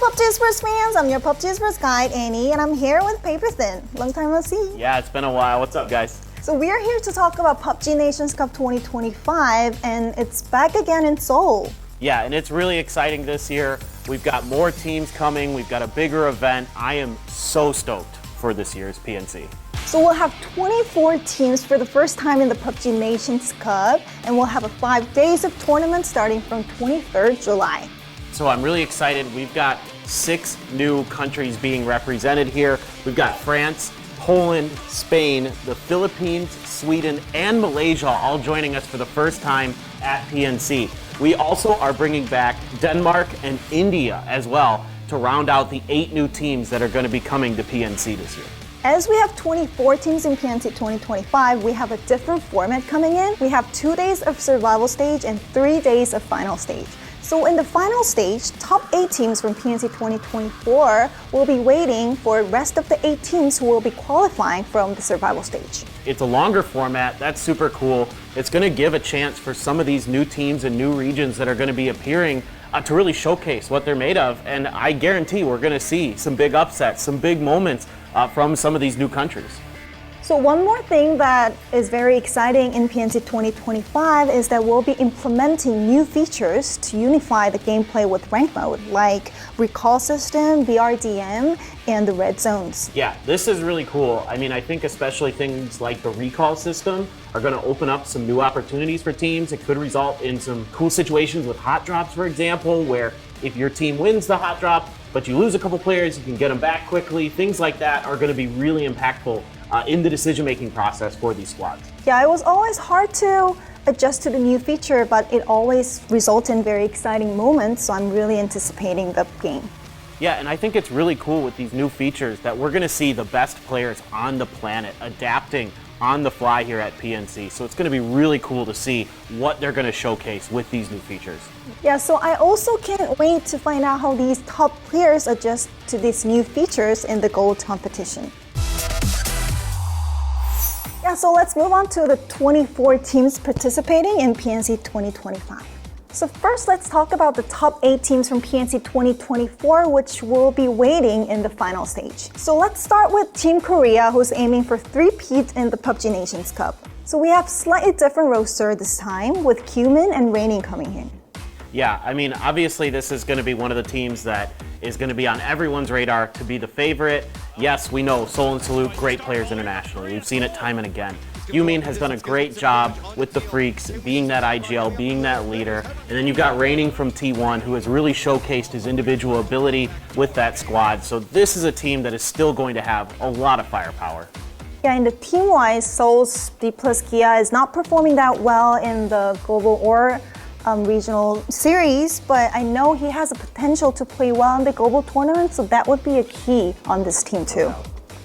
PUBG Esports fans, I'm your PUBG Esports guide, Annie, and I'm here with Paperthin'. Long time no see. Yeah, it's been a while. What's up, guys? So we are here to talk about PUBG Nations Cup 2025, and it's back again in Seoul. Yeah, and it's really exciting this year. We've got more teams coming. We've got a bigger event. I am so stoked for this year's PNC. So we'll have 24 teams for the first time in the PUBG Nations Cup, and we'll have 5 days of tournament starting from 23rd July. So I'm really excited. We've got 6 new countries being represented here. We've got France, Poland, Spain, the Philippines, Sweden, and Malaysia all joining us for the first time at PNC. We also are bringing back Denmark and India as well to round out the 8 new teams that are going to be coming to PNC this year. As we have 24 teams in PNC 2025, we have a different format coming in. We have 2 days of survival stage and 3 days of final stage. So in the final stage, top 8 teams from PNC 2024 will be waiting for the rest of the 8 teams who will be qualifying from the survival stage. It's a longer format. That's super cool. It's going to give a chance for some of these new teams and new regions that are going to be appearing to really showcase what they're made of. And I guarantee we're going to see some big upsets, some big moments from some of these new countries. So one more thing that is very exciting in PNC 2025 is that we'll be implementing new features to unify the gameplay with rank mode, like recall system, BRDM, and the red zones. Yeah, this is really cool. I mean, I think especially things like the recall system are going to open up some new opportunities for teams. It could result in some cool situations with hot drops, for example, where if your team wins the hot drop, but you lose a couple players, you can get them back quickly. Things like that are going to be really impactful in the decision-making process for these squads. Yeah, it was always hard to adjust to the new feature, but it always results in very exciting moments, so I'm really anticipating the game. Yeah, and I think it's really cool with these new features that we're going to see the best players on the planet adapting on the fly here at PNC. So it's going to be really cool to see what they're going to showcase with these new features. Yeah, so I also can't wait to find out how these top players adjust to these new features in the gold competition. Yeah, so let's move on to the 24 teams participating in PNC 2025. So first, let's talk about the top 8 teams from PNC 2024, which will be waiting in the final stage. So let's start with Team Korea, who's aiming for 3-peat in the PUBG Nations Cup. So we have slightly different roster this time, with 𝗡𝗚 and Raining coming in. Yeah, I mean, obviously this is going to be one of the teams that is going to be on everyone's radar to be the favorite. Yes, we know Seoul and Salute, great players internationally. We've seen it time and again. 𝗡𝗚 has done a great job with the Freaks, being that IGL, being that leader. And then you've got Raining from T1, who has really showcased his individual ability with that squad. So this is a team that is still going to have a lot of firepower. Yeah, in the team-wise, Seoul's 𝗣𝗨𝗧 is not performing that well in the global or regional series, but I know he has a potential to play well in the global tournament, so that would be a key on this team too.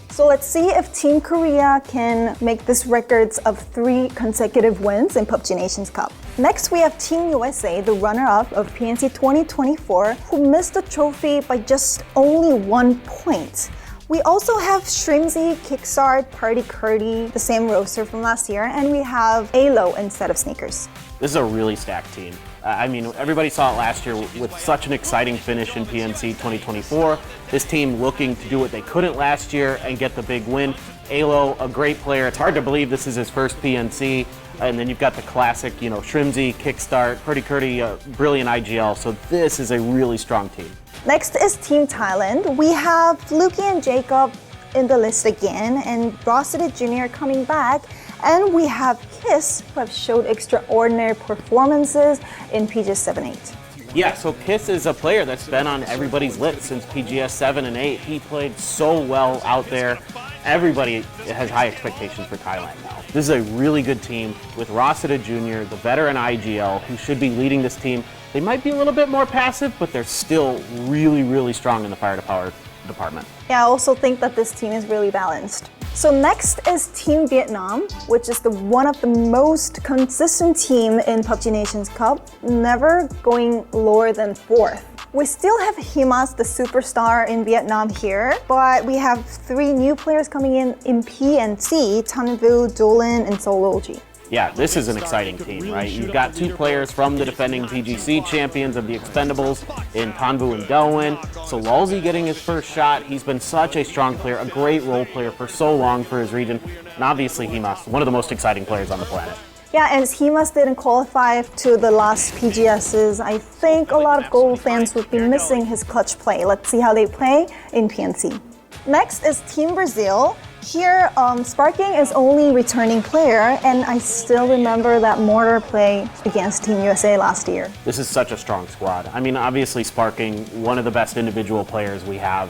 So let's see if Team Korea can make this records of 3 consecutive wins in PUBG Nations Cup. Next, we have Team USA, the runner-up of PNC 2024, who missed the trophy by just only 1 point. We also have 𝗡𝗚, 𝗣𝗨𝗕𝗚, the same roster from last year, and we have alo instead of Sneakers. This is a really stacked team. I mean, everybody saw it last year with such an exciting finish in PNC 2024. This team looking to do what they couldn't last year and get the big win. alo, a great player. It's hard to believe this is his first PNC. And then you've got the classic, 𝗡𝗚, Kickstart, 𝗣𝗨𝗕𝗚, brilliant IGL. So this is a really strong team. Next is Team Thailand. We have Fluky and Jacob in the list again, and Rossity Jr. coming back. And we have 𝗚𝗚, who have showed extraordinary performances in PGS 7-8. Yeah, so 𝗚𝗚 is a player that's been on everybody's list since PGS 7 and 8. He played so well out there. Everybody has high expectations for Thailand now. This is a really good team with Rossity Jr., the veteran IGL, who should be leading this team. They might be a little bit more passive, but they're still really, really strong in the fire-to-power department. Yeah, I also think that this team is really balanced. So next is Team Vietnam, which is one of the most consistent team in PUBG Nations Cup, never going lower than 4th. We still have Himas, the superstar in Vietnam here, but we have 3 new players coming in PNC, Tanvu, Dolan, and Sology. Yeah, this is an exciting team, right? You've got two players from the defending PGC champions of the Expendables in 𝗡𝗦 and 𝗡𝗚. So Lalzi getting his first shot. He's been such a strong player, a great role player for so long for his region. And obviously 𝗡𝗚, one of the most exciting players on the planet. Yeah, as 𝗡𝗚 didn't qualify to the last PGSs, I think a lot of Global fans would be missing his clutch play. Let's see how they play in PNC. Next is Team Brazil. Here, Sparking is only returning player, and I still remember that mortar play against Team USA last year. This is such a strong squad. I mean, obviously Sparking, one of the best individual players we have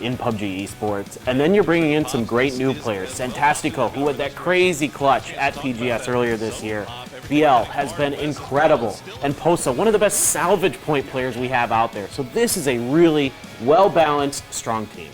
in PUBG Esports. And then you're bringing in some great new players. Santastico, who had that crazy clutch at PGS earlier this year. BL has been incredible. And Posa, one of the best salvage point players we have out there. So this is a really well-balanced, strong team.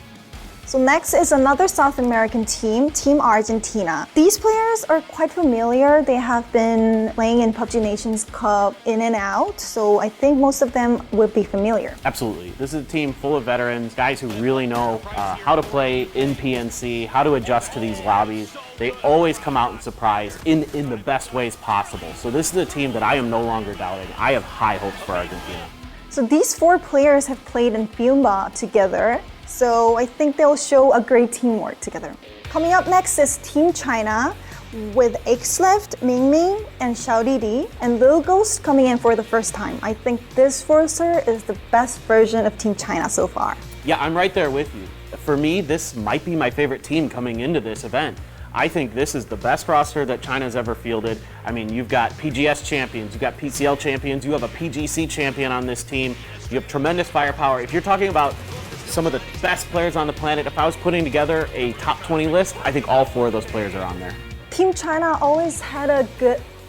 So next is another South American team, Team Argentina. These players are quite familiar. They have been playing in PUBG Nations Cup in and out, so I think most of them would be familiar. Absolutely. This is a team full of veterans, guys who really know how to play in PNC, how to adjust to these lobbies. They always come out and surprise in the best ways possible. So this is a team that I am no longer doubting. I have high hopes for Argentina. So these four players have played in FIUMBA together. So I think they'll show a great teamwork together. Coming up next is Team China with 𝗣𝗨𝗕𝗚, Mingming, and xiaodidi, and Lil Ghost coming in for the first time. I think this roster is the best version of Team China so far. Yeah, I'm right there with you. For me, this might be my favorite team coming into this event. I think this is the best roster that China's ever fielded. I mean, you've got PGS champions, you've got PCL champions, you have a PGC champion on this team, you have tremendous firepower. If you're talking about some of the best players on the planet, if I was putting together a top 20 list, I think all four of those players are on there. Team China always had a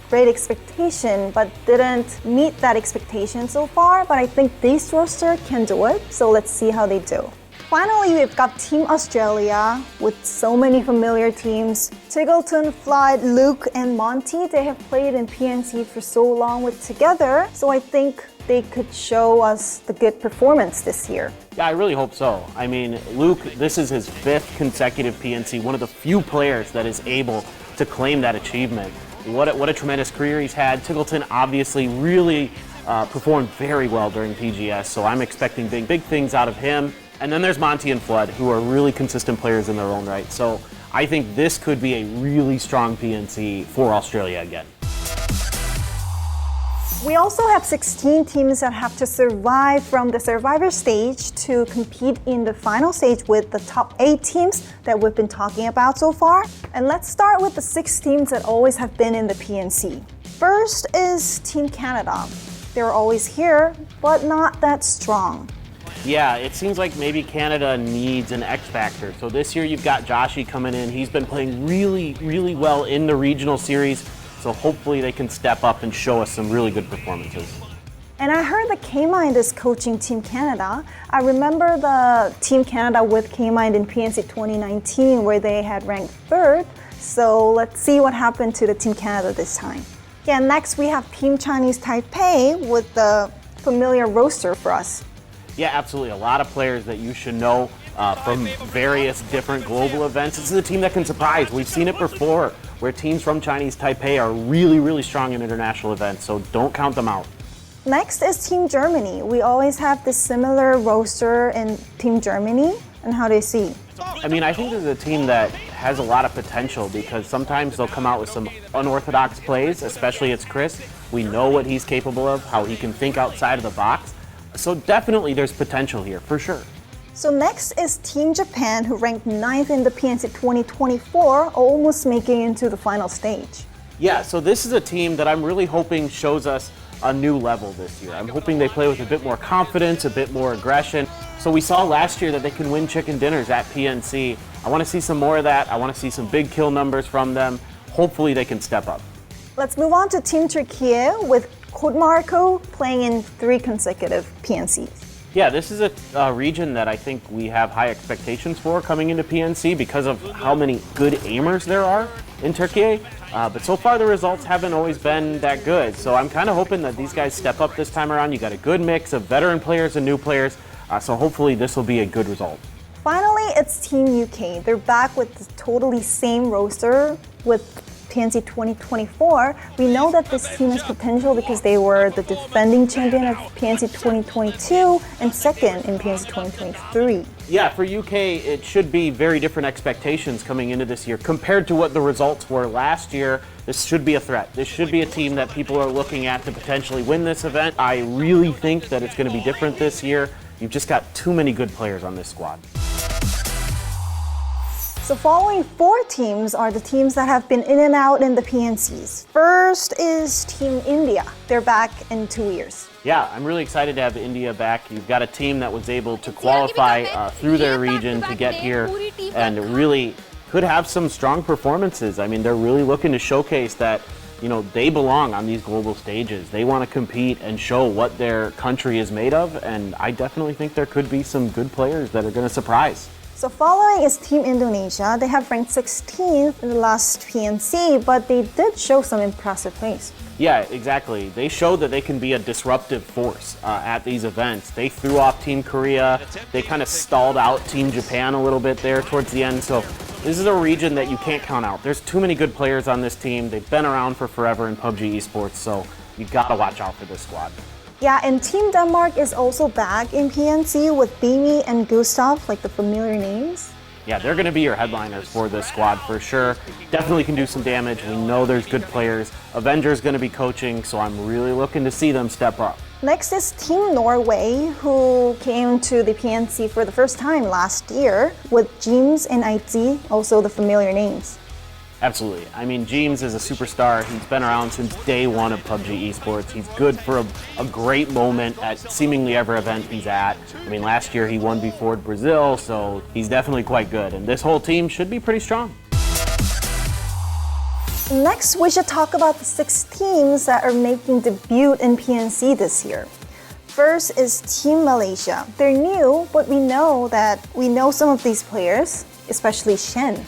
great expectation, but didn't meet that expectation so far. But I think this roster can do it, so let's see how they do. Finally, we've got Team Australia with so many familiar teams. 𝗣𝗨𝗕𝗚, Floyd, Luke, and Monty, they have played in PNC for so long together, so I think they could show us the good performance this year. Yeah, I really hope so. I mean, Luke, this is his 5th consecutive PNC, one of the few players that is able to claim that achievement. What a tremendous career he's had. 𝗣𝗨𝗕𝗚 obviously really performed very well during PGS, so I'm expecting big things out of him. And then there's Monty and Flood, who are really consistent players in their own right. So I think this could be a really strong PNC for Australia again. We also have 16 teams that have to survive from the survivor stage to compete in the final stage with the top 8 teams that we've been talking about so far. And let's start with the 6 teams that always have been in the PNC. First is Team Canada. They're always here, but not that strong. Yeah, it seems like maybe Canada needs an X factor. So this year you've got Joshi coming in. He's been playing really well in the regional series. So hopefully they can step up and show us some really good performances. And I heard that 𝗡𝗦 is coaching Team Canada. I remember the Team Canada with 𝗡𝗦 in PNC 2019 where they had ranked 3rd. So let's see what happened to the Team Canada this time. Yeah, next we have Team Chinese-Taipei with the familiar roster for us. Yeah, absolutely. A lot of players that you should know from various different global events. This is a team that can surprise. We've seen it before where teams from Chinese-Taipei are really strong in international events, so don't count them out. Next is Team Germany. We always have this similar roster in Team Germany, and how do you see? I mean, I think this is a team that has a lot of potential because sometimes they'll come out with some unorthodox plays, especially it's Chris. We know what he's capable of, how he can think outside of the box. So definitely there's potential here, for sure. So next is Team Japan, who ranked 9th in the PNC 2024, almost making into the final stage. Yeah, so this is a team that I'm really hoping shows us a new level this year. I'm hoping they play with a bit more confidence, a bit more aggression. So we saw last year that they can win chicken dinners at PNC. I want to see some more of that. I want to see some big kill numbers from them. Hopefully they can step up. Let's move on to Team 𝗚𝗨𝗚 with 𝗏𝗏 playing in 3 consecutive PNCs. Yeah, this is a region that I think we have high expectations for coming into PNC because of how many good aimers there are in 𝗏𝗨𝗚. But so far the results haven't always been that good. So I'm kind of hoping that these guys step up this time around. You got a good mix of veteran players and new players. So hopefully this will be a good result. Finally, it's Team UK. They're back with the totally same roster with PNC 2024. We know that this team has potential because they were the defending champion of PNC 2022 and second in PNC 2023. Yeah, for UK, it should be very different expectations coming into this year. Compared to what the results were last year, this should be a threat. This should be a team that people are looking at to potentially win this event. I really think that it's going to be different this year. You've just got too many good players on this squad. So following 4 teams are the teams that have been in and out in the PNCs. First is Team India. They're back in 2 years. Yeah, I'm really excited to have India back. You've got a team that was able to qualify through their region to get here and really could have some strong performances. I mean, they're really looking to showcase that, you know, they belong on these global stages. They want to compete and show what their country is made of, and I definitely think there could be some good players that are going to surprise. So following is Team Indonesia. They have ranked 16th in the last PNC, but they did show some impressive plays. Yeah, exactly. They showed that they can be a disruptive force at these events. They threw off Team Korea. They kind of stalled out Team Japan a little bit there towards the end. So this is a region that you can't count out. There's too many good players on this team. They've been around for forever in PUBG Esports, so you gotta watch out for this squad. Yeah, and Team Denmark is also back in PNC with Beamy and Gustav, like the familiar names. Yeah, they're going to be your headliners for this squad for sure. Definitely can do some damage. We know there's good players. Avenger's going to be coaching, so I'm really looking to see them step up. Next is Team Norway, who came to the PNC for the first time last year with James and IT, also the familiar names. Absolutely. I mean, James is a superstar. He's been around since day one of PUBG Esports. He's good for a great moment at seemingly every event he's at. I mean, last year he won before Brazil, so he's definitely quite good. And this whole team should be pretty strong. Next, we should talk about the 6 teams that are making debut in PNC this year. First is Team Malaysia. They're new, but we know some of these players, especially Shen.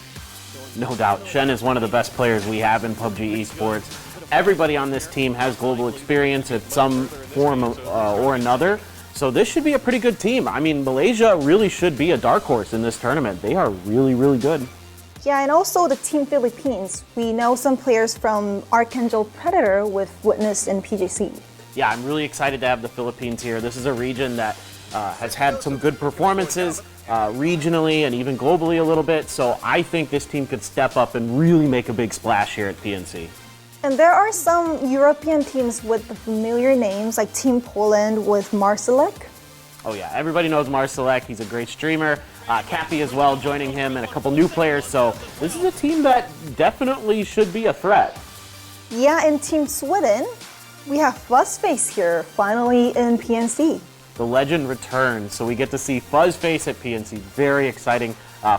No doubt. Shen is one of the best players we have in PUBG Esports. Everybody on this team has global experience at some form or another, so this should be a pretty good team. I mean, Malaysia really should be a dark horse in this tournament. They are really, really good. Yeah, and also the Team Philippines. We know some players from Archangel Predator with Witness and PJC. Yeah, I'm really excited to have the Philippines here. This is a region that has had some good performances regionally and even globally a little bit, so I think this team could step up and really make a big splash here at PNC. And there are some European teams with the familiar names, like Team Poland with Marcelek. Oh yeah, everybody knows Marcelek. He's a great streamer. 𝗡𝗚 as well joining him, and a couple new players, so this is a team that definitely should be a threat. Yeah, in Team Sweden, we have Fuzzface here, finally in PNC. The legend returns, so we get to see Fuzzface at PNC. Very exciting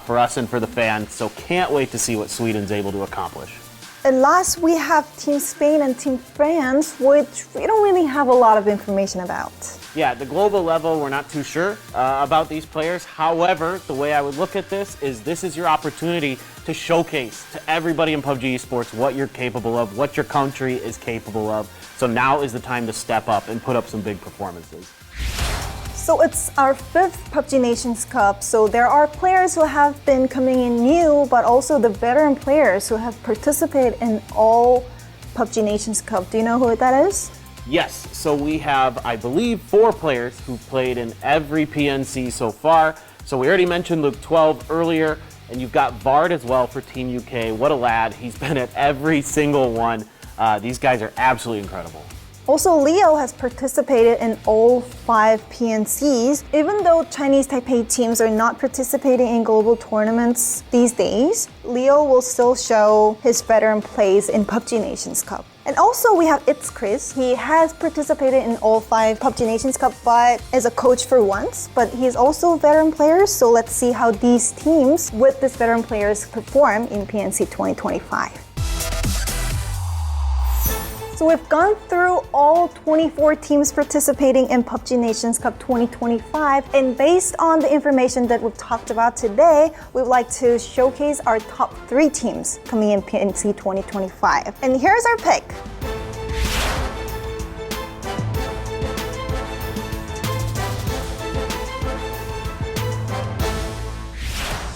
for us and for the fans, so can't wait to see what Sweden's able to accomplish. And last, we have Team Spain and Team France, which we don't really have a lot of information about. Yeah, at the global level, we're not too sure about these players. However, the way I would look at this is your opportunity to showcase to everybody in PUBG Esports what you're capable of, what your country is capable of. So now is the time to step up and put up some big performances. So it's our 5th PUBG Nations Cup, so there are players who have been coming in new, but also the veteran players who have participated in all PUBG Nations Cup. Do you know who that is? Yes, so we have, I believe, 4 players who've played in every PNC so far. So we already mentioned Luke 12 earlier, and you've got Vard as well for Team UK. What a lad. He's been at every single one. These guys are absolutely incredible. Also, Leo has participated in all 5 PNCs. Even though Chinese-Taipei teams are not participating in global tournaments these days, Leo will still show his veteran plays in PUBG Nations Cup. And also we have 𝗡𝗚. He has participated in all 5 PUBG Nations Cup, but as a coach for once. But he's also a veteran player, so let's see how these teams with these veteran players perform in PNC 2025. So we've gone through all 24 teams participating in PUBG Nations Cup 2025, and based on the information that we've talked about today, we'd like to showcase our top 3 teams coming in PNC 2025. And here's our pick.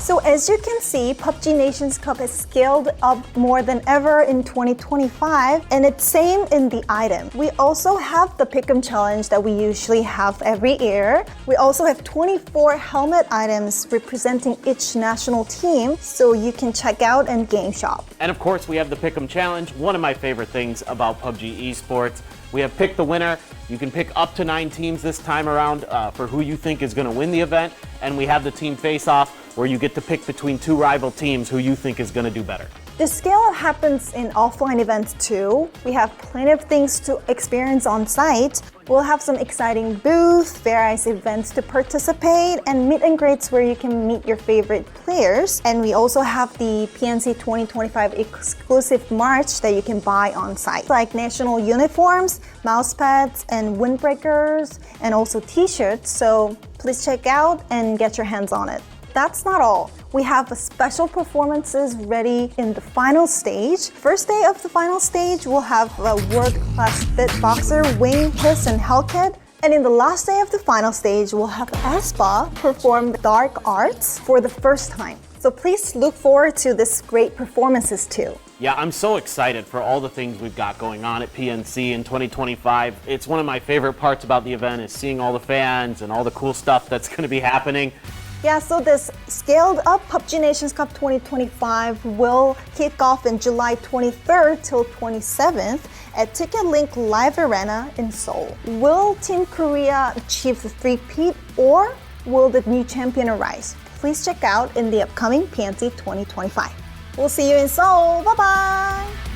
So as you can see, PUBG Nations Cup has scaled up more than ever in 2025, and it's same in the item. We also have the Pick'em challenge that we usually have every year. We also have 24 helmet items representing each national team, so you can check out and game shop. And of course, we have the Pick'em challenge, one of my favorite things about PUBG Esports. We have Pick the Winner. You can pick up to 9 teams this time around for who you think is going to win the event. And we have the Team Face-Off, where you get to pick between 2 rival teams who you think is going to do better. The scale happens in offline events too. We have plenty of things to experience on site. We'll have some exciting booths, various events to participate, and meet and greets where you can meet your favorite players. And we also have the PNC 2025 exclusive merch that you can buy on site, like national uniforms, mouse pads, and windbreakers, and also t-shirts. So please check out and get your hands on it. That's not all. We have special performances ready in the final stage. First day of the final stage, we'll have a world-class fit boxer, Wayne, Hiss, and Hellcat. And in the last day of the final stage, we'll have aespa perform dark arts for the first time. So please look forward to this great performances too. Yeah, I'm so excited for all the things we've got going on at PNC in 2025. It's one of my favorite parts about the event is seeing all the fans and all the cool stuff that's going to be happening. Yeah, so this scaled up PUBG Nations Cup 2025 will kick off in July 23rd till 27th at TicketLink Live Arena in Seoul. Will Team Korea achieve the three-peat, or will the new champion arise? Please check out in the upcoming PNC 2025. We'll see you in Seoul. Bye-bye!